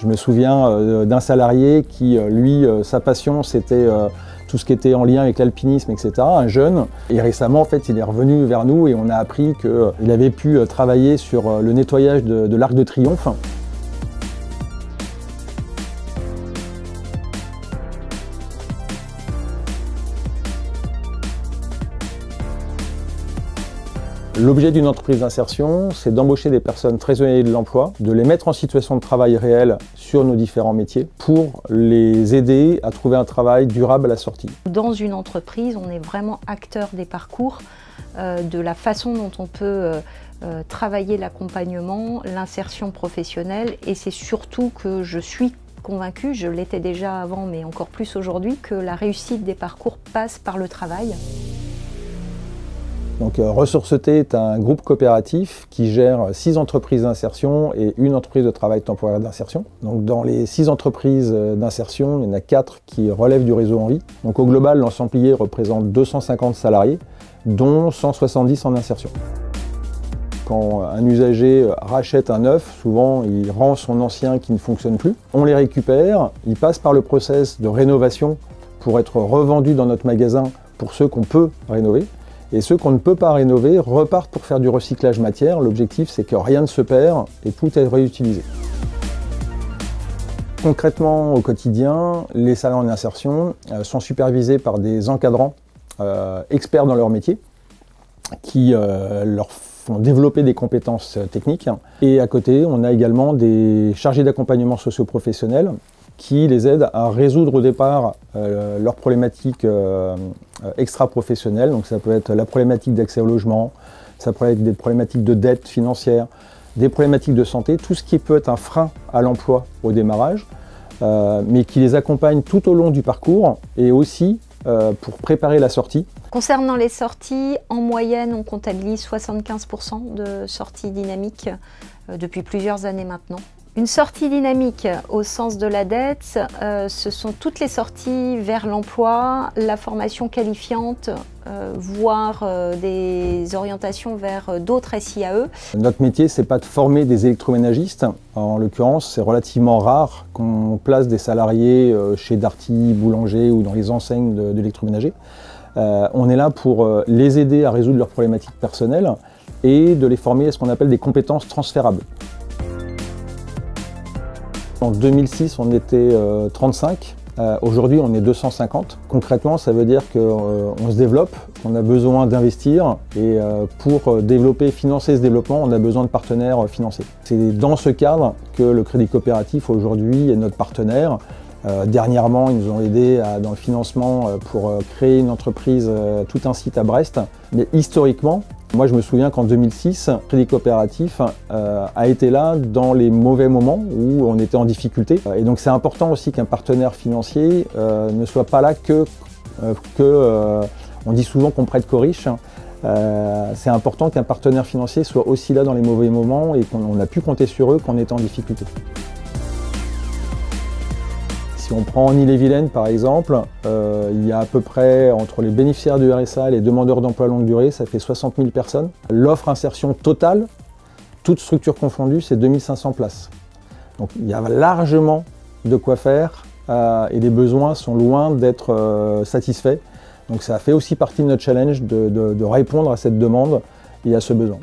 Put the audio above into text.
Je me souviens d'un salarié qui, lui, sa passion, c'était tout ce qui était en lien avec l'alpinisme, etc., un jeune. Et récemment, en fait, il est revenu vers nous et on a appris qu'il avait pu travailler sur le nettoyage de l'Arc de Triomphe. L'objet d'une entreprise d'insertion, c'est d'embaucher des personnes très éloignées de l'emploi, de les mettre en situation de travail réel sur nos différents métiers pour les aider à trouver un travail durable à la sortie. Dans une entreprise, on est vraiment acteur des parcours, de la façon dont on peut travailler l'accompagnement, l'insertion professionnelle, et c'est surtout que je suis convaincue, je l'étais déjà avant mais encore plus aujourd'hui, que la réussite des parcours passe par le travail. Donc Ressources T est un groupe coopératif qui gère 6 entreprises d'insertion et une entreprise de travail temporaire d'insertion. Donc dans les 6 entreprises d'insertion, il y en a 4 qui relèvent du réseau Envie. Donc au global, l'ensemble représente 250 salariés, dont 170 en insertion. Quand un usager rachète un neuf, souvent il rend son ancien qui ne fonctionne plus. On les récupère, ils passent par le process de rénovation pour être revendus dans notre magasin pour ceux qu'on peut rénover. Et ceux qu'on ne peut pas rénover repartent pour faire du recyclage matière. L'objectif, c'est que rien ne se perd et tout est réutilisé. Concrètement, au quotidien, les salariés en insertion sont supervisés par des encadrants experts dans leur métier qui leur font développer des compétences techniques. Et à côté, on a également des chargés d'accompagnement socio-professionnel qui les aident à résoudre au départ leurs problématiques extra-professionnelles. Donc ça peut être la problématique d'accès au logement, ça peut être des problématiques de dette financière, des problématiques de santé, tout ce qui peut être un frein à l'emploi au démarrage, mais qui les accompagne tout au long du parcours et aussi pour préparer la sortie. Concernant les sorties, en moyenne, on comptabilise 75% de sorties dynamiques depuis plusieurs années maintenant. Une sortie dynamique au sens de la dette, ce sont toutes les sorties vers l'emploi, la formation qualifiante, voire des orientations vers d'autres SIAE. Notre métier, c'est pas de former des électroménagistes. En l'occurrence, c'est relativement rare qu'on place des salariés chez Darty, Boulanger ou dans les enseignes de l'électroménager. On est là pour les aider à résoudre leurs problématiques personnelles et de les former à ce qu'on appelle des compétences transférables. En 2006, on était 35. Aujourd'hui, on est 250. Concrètement, ça veut dire qu'on se développe, qu'on a besoin d'investir et pour développer, financer ce développement, on a besoin de partenaires financiers. C'est dans ce cadre que le Crédit Coopératif aujourd'hui est notre partenaire. Dernièrement, ils nous ont aidés dans le financement pour créer une entreprise, tout un site à Brest. Mais historiquement, moi je me souviens qu'en 2006, Crédit Coopératif a été là dans les mauvais moments où on était en difficulté. Et donc c'est important aussi qu'un partenaire financier ne soit pas là on dit souvent qu'on prête qu'aux riches. C'est important qu'un partenaire financier soit aussi là dans les mauvais moments et qu'on a pu compter sur eux quand on était en difficulté. Si on prend en Ille-et-Vilaine par exemple, il y a à peu près entre les bénéficiaires du RSA et les demandeurs d'emploi longue durée, ça fait 60 000 personnes. L'offre insertion totale, toutes structures confondues, c'est 2500 places. Donc il y a largement de quoi faire et les besoins sont loin d'être satisfaits. Donc ça fait aussi partie de notre challenge de répondre à cette demande et à ce besoin.